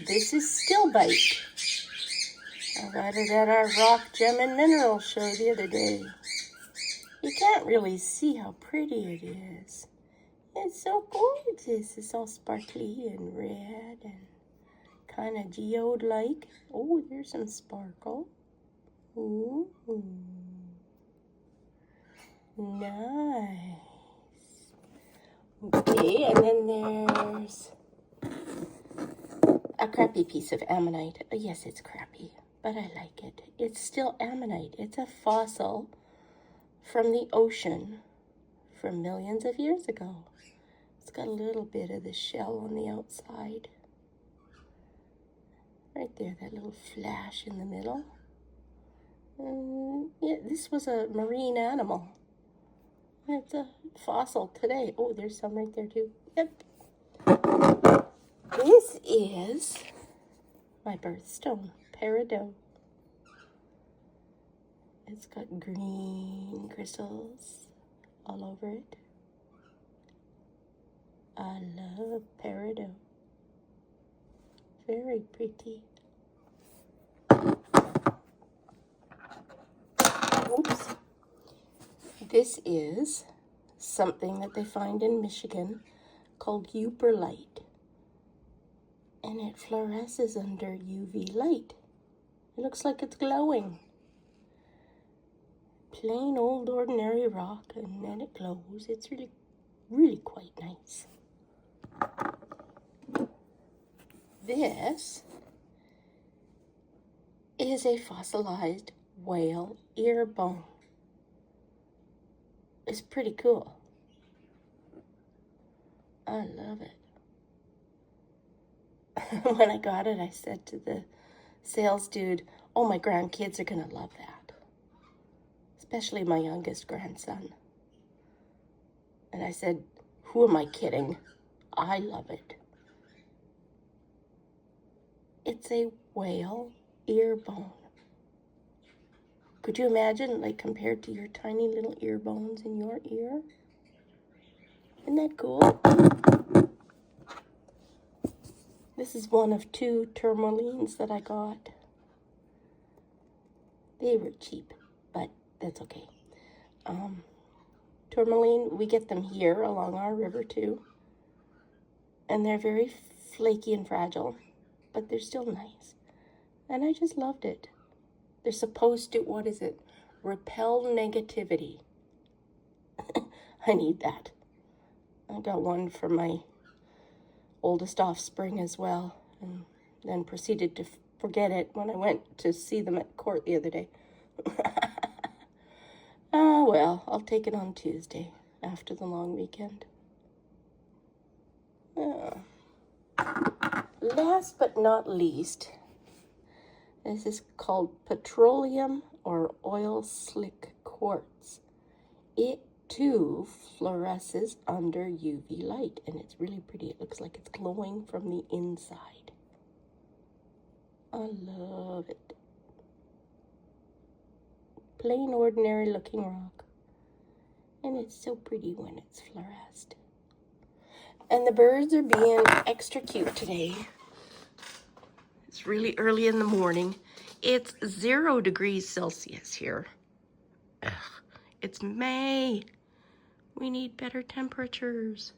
This is Stillbite. I got it at our rock, gem, and mineral show the other day. You can't really see how pretty it is. It's so gorgeous. It's all sparkly and red and kind of geode-like. Oh, there's some sparkle. Ooh. Nice. Okay, and then there's a crappy piece of ammonite. Yes, it's crappy, but I like it. It's still ammonite. It's a fossil from the ocean from millions of years ago. It's got a little bit of the shell on the outside. Right there, that little flash in the middle. Yeah, this was a marine animal. It's a fossil today. Oh, there's some right there too. Yep. This is my birthstone, peridot. It's got green crystals all over it. I love peridot. Very pretty. Oops. This is something that they find in Michigan called euperlite. And it fluoresces under UV light. It looks like it's glowing. Plain old ordinary rock, and then it glows. It's really, really quite nice. This is a fossilized whale ear bone. It's pretty cool. I love it. When I got it, I said to the sales dude, oh, my grandkids are going to love that. Especially my youngest grandson. And I said, who am I kidding? I love it. It's a whale ear bone. Could you imagine, like, compared to your tiny little ear bones in your ear? Isn't that cool? This is one of 2 tourmalines that I got. They were cheap, but that's okay. Tourmaline, we get them here along our river too. And they're very flaky and fragile, but they're still nice. And I just loved it. They're supposed to, what is it? Repel negativity. I need that. I got one for my oldest offspring as well, and then proceeded to forget it when I went to see them at court the other day. Well, I'll take it on Tuesday after the long weekend. Last but not least, this is called petroleum or oil slick quartz. It too fluoresces under UV light, and it's really pretty. It looks like it's glowing from the inside. I love it. Plain ordinary looking rock, and it's so pretty when it's fluoresced. And the birds are being extra cute today. It's really early in the morning. It's 0 degrees Celsius here. Ugh, it's May. We need better temperatures.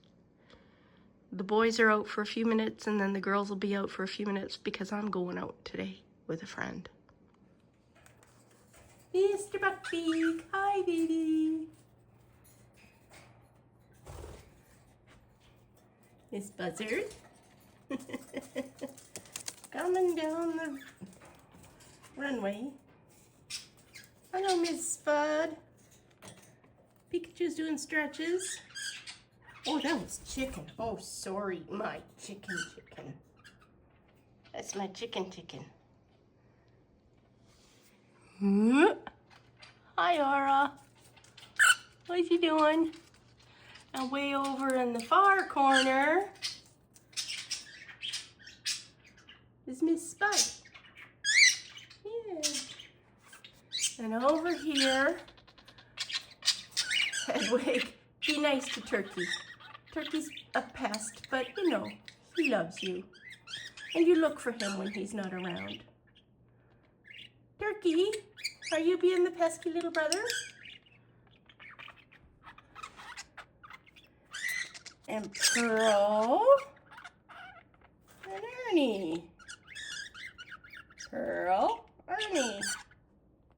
The boys are out for a few minutes, and then the girls will be out for a few minutes because I'm going out today with a friend. Mr. Buckbeak, hi baby. Miss Buzzard. Coming down the runway. Hello, Miss Spud. Pikachu's doing stretches. Oh, that was chicken. Oh, sorry, my chicken. That's my chicken. Hi, Aura. What you doing? And way over in the far corner is Miss Spud. Yeah. And over here, Hedwig, be nice to Turkey. Turkey's a pest, but you know, he loves you. And you look for him when he's not around. Turkey, are you being the pesky little brother? And Pearl and Ernie. Pearl